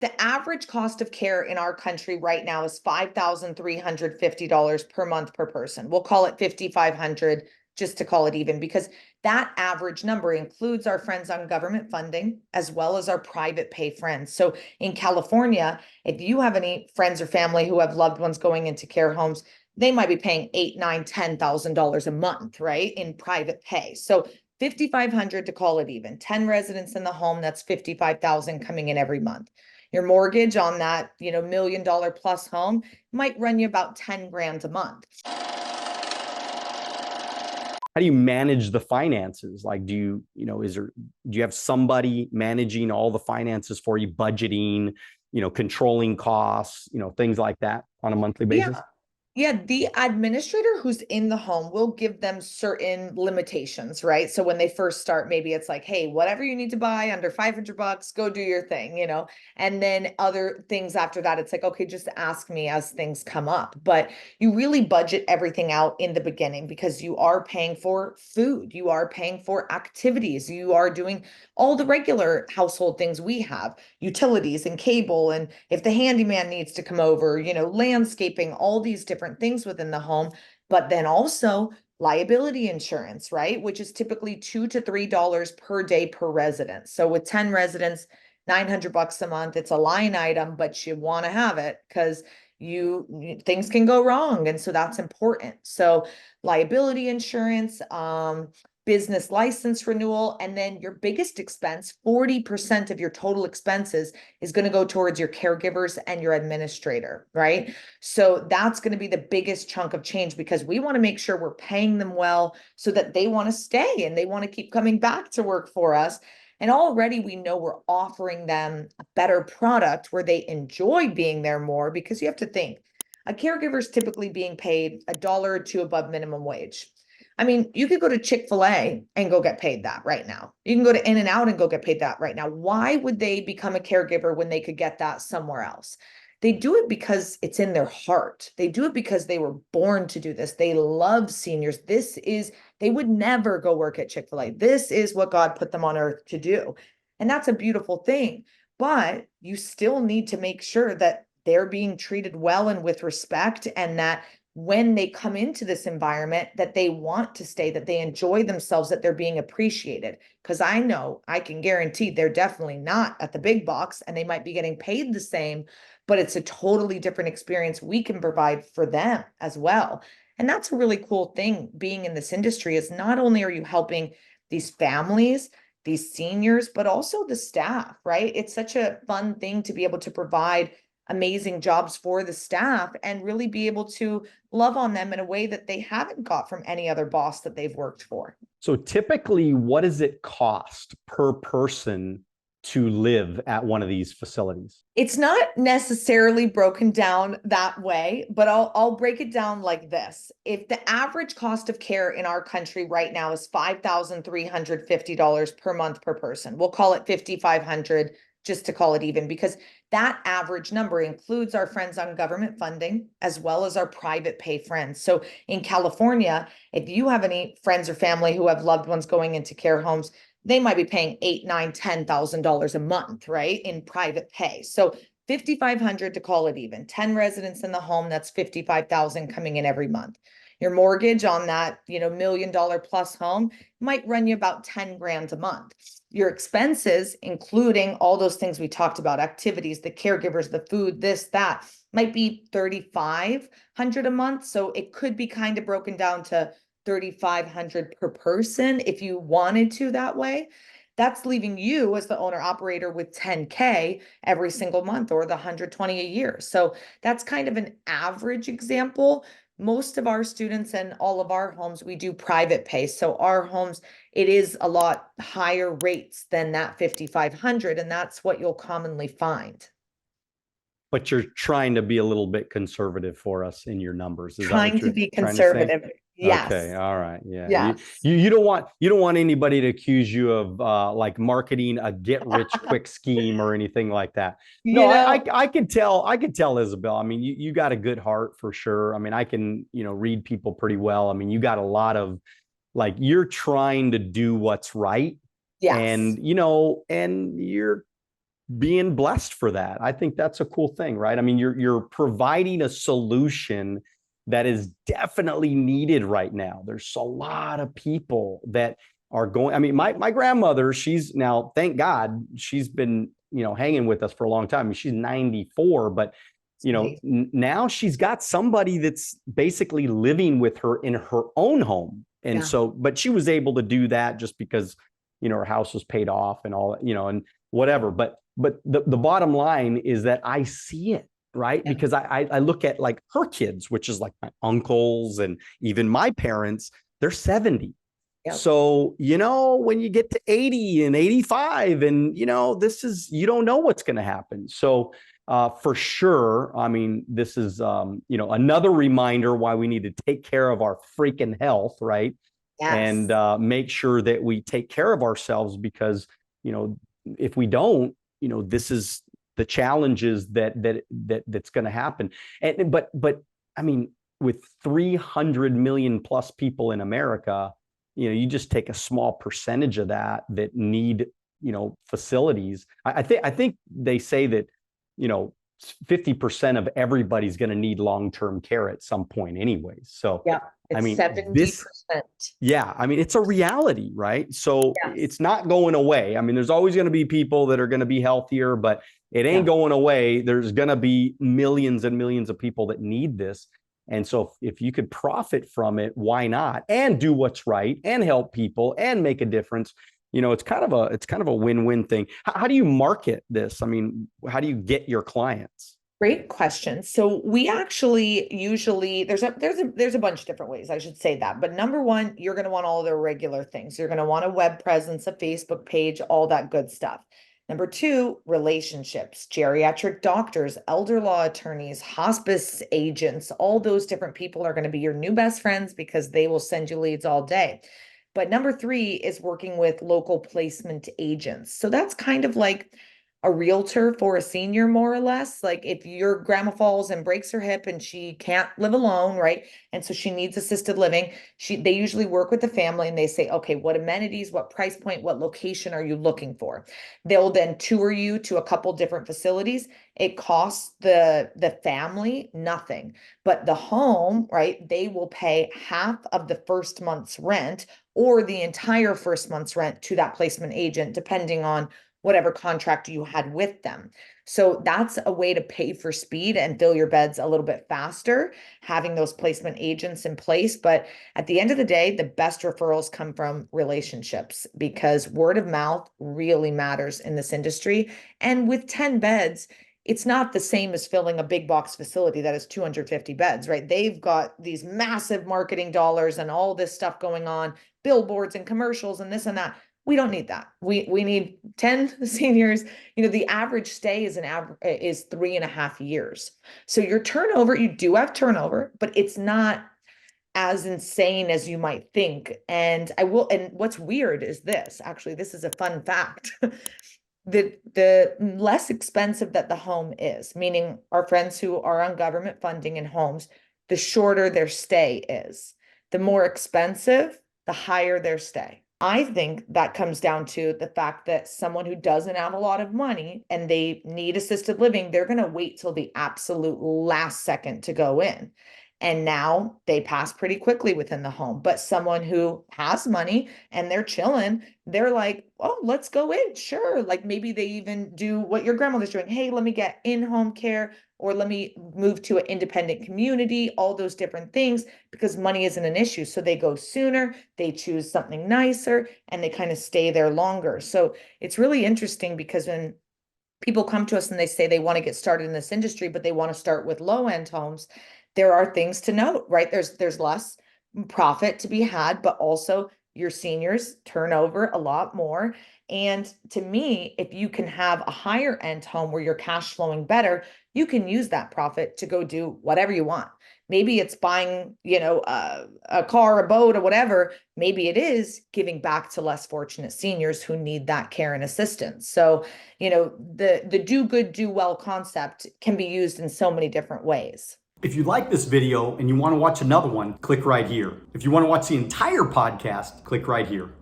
The average cost of care in our country right now is $5,350 per month per person. We'll call it 5,500 just to call it even, because that average number includes our friends on government funding as well as our private pay friends. So in California, if you have any friends or family who have loved ones going into care homes, they might be paying $8, $9, $10,000 a month, right, in private pay. So 5,500 to call it even. 10 residents in the home, that's 55,000 coming in every month. Your mortgage on that, $1 million plus home might run you about 10 grand a month. How do you manage the finances? Like, do you have somebody managing all the finances for you, budgeting, controlling costs, things like that on a monthly basis? Yeah. Yeah, the administrator who's in the home will give them certain limitations, right? So when they first start, maybe it's like, hey, whatever you need to buy under $500, go do your thing. And then other things after that, it's like, okay, just ask me as things come up. But you really budget everything out in the beginning because you are paying for food, you are paying for activities, you are doing all the regular household things we have, utilities and cable, and if the handyman needs to come over, landscaping, all these different things within the home, but then also liability insurance, right? Which is typically $2 to $3 per day per resident. So with 10 residents, $900 a month, it's a line item, but you want to have it because things can go wrong. And so that's important. So liability insurance, business license renewal, and then your biggest expense, 40% of your total expenses is going to go towards your caregivers and your administrator, right? So that's going to be the biggest chunk of change because we want to make sure we're paying them well so that they want to stay and they want to keep coming back to work for us. And already we know we're offering them a better product where they enjoy being there more, because you have to think a caregiver is typically being paid $1 or $2 above minimum wage. I mean, you could go to Chick-fil-A and go get paid that right now. You can go to In-N-Out and go get paid that right now. Why would they become a caregiver when they could get that somewhere else? They do it because it's in their heart. They do it because they were born to do this. They love seniors. They would never go work at Chick-fil-A. This is what God put them on earth to do. And that's a beautiful thing. But you still need to make sure that they're being treated well and with respect, and that when they come into this environment, that they want to stay, that they enjoy themselves, that they're being appreciated. Because I can guarantee they're definitely not at the big box, and they might be getting paid the same, but it's a totally different experience we can provide for them as well. And that's a really cool thing being in this industry, is not only are you helping these families, these seniors, but also the staff, right? It's such a fun thing to be able to provide amazing jobs for the staff and really be able to love on them in a way that they haven't got from any other boss that they've worked for. So typically, what does it cost per person to live at one of these facilities? It's not necessarily broken down that way, but I'll break it down like this. If the average cost of care in our country right now is $5,350 per month per person, we'll call it 5,500 just to call it even, because that average number includes our friends on government funding as well as our private pay friends. So in California, if you have any friends or family who have loved ones going into care homes, they might be paying $8, $9, $10,000 a month, right, in private pay. So 5,500 to call it even. 10 residents in the home, that's 55,000 coming in every month. Your mortgage on that, $1 million plus home might run you about 10 grand a month. Your expenses, including all those things we talked about, activities, the caregivers, the food, this, that, might be 3,500 a month. So it could be kind of broken down to 3,500 per person if you wanted to that way. That's leaving you as the owner operator with 10K every single month, or the 120 a year. So that's kind of an average example. Most of our students and all of our homes, we do private pay. So our homes, it is a lot higher rates than that 5,500, and that's what you'll commonly find. But you're trying to be a little bit conservative for us in your numbers. Is that what Trying to you're be trying to say? conservative. Yes. Okay, all right, yeah. Yes. You don't want anybody to accuse you of like marketing a get rich quick scheme or anything like that. No, You know, I could tell, Isabelle. I mean, you got a good heart for sure. I mean, I can read people pretty well. I mean, you got a lot of, like, you're trying to do what's right, yes. and and you're being blessed for that. I think that's a cool thing, right? I mean, you're providing a solution that is definitely needed right now. There's a lot of people that are going. I mean, my grandmother, she's now, thank God, she's been, hanging with us for a long time. I mean, she's 94, but now she's got somebody that's basically living with her in her own home. And so, but she was able to do that just because, her house was paid off and all, and whatever. But the bottom line is that I see it, right? Yeah. Because I look at like her kids, which is like my uncles and even my parents, they're 70. Yep. So, when you get to 80 and 85 and, you don't know what's going to happen. So for sure, I mean, this is, another reminder why we need to take care of our freaking health, right? Yes. And make sure that we take care of ourselves because, if we don't, this is the challenges that's going to happen. But I mean, with 300 million plus people in America, you just take a small percentage of that need, facilities. I think they say that, 50% of everybody's going to need long-term care at some point anyways. So, yeah, I mean, 70%. Yeah, I mean, it's a reality, right? So yes. It's not going away. I mean, there's always going to be people that are going to be healthier, but it ain't going away. There's going to be millions and millions of people that need this. And so if you could profit from it, why not? And do what's right and help people and make a difference. It's kind of a win-win thing. How do you market this? I mean, how do you get your clients? Great question. So we actually usually there's a bunch of different ways, I should say that. But number one, you're going to want all their regular things. You're going to want a web presence, a Facebook page, all that good stuff. Number two, relationships, geriatric doctors, elder law attorneys, hospice agents, all those different people are going to be your new best friends because they will send you leads all day. But number three is working with local placement agents. So that's kind of like a realtor for a senior, more or less. Like if your grandma falls and breaks her hip and she can't live alone, right? And so she needs assisted living. They usually work with the family and they say, okay, what amenities, what price point, what location are you looking for? They'll then tour you to a couple different facilities. It costs the family nothing, but the home, right? They will pay half of the first month's rent or the entire first month's rent to that placement agent, depending on whatever contract you had with them. So that's a way to pay for speed and fill your beds a little bit faster, having those placement agents in place. But at the end of the day, the best referrals come from relationships because word of mouth really matters in this industry. And with 10 beds, it's not the same as filling a big box facility that has 250 beds, right? They've got these massive marketing dollars and all this stuff going on, billboards and commercials and this and that. We don't need that. We need 10 seniors. The average stay is 3.5 years. So your turnover, you do have turnover, but it's not as insane as you might think. And what's weird is this, actually, this is a fun fact. The less expensive that the home is, meaning our friends who are on government funding in homes, the shorter their stay is. The more expensive, the higher their stay. I think that comes down to the fact that someone who doesn't have a lot of money and they need assisted living, they're going to wait till the absolute last second to go in. And now they pass pretty quickly within the home. But someone who has money and they're chilling, they're like, oh, let's go in. Sure. Like maybe they even do what your grandmother's doing. Hey, let me get in-home care, or let me move to an independent community, all those different things, because money isn't an issue. So they go sooner, they choose something nicer, and they kind of stay there longer. So it's really interesting because when people come to us and they say they want to get started in this industry, but they want to start with low-end homes, there are things to note, right? There's less profit to be had, but also your seniors turn over a lot more. And to me, if you can have a higher end home where you're cash flowing better, you can use that profit to go do whatever you want. Maybe it's buying, a car, a boat, or whatever. Maybe it is giving back to less fortunate seniors who need that care and assistance. So, the do good, do well concept can be used in so many different ways. If you like this video and you want to watch another one, click right here. If you want to watch the entire podcast, click right here.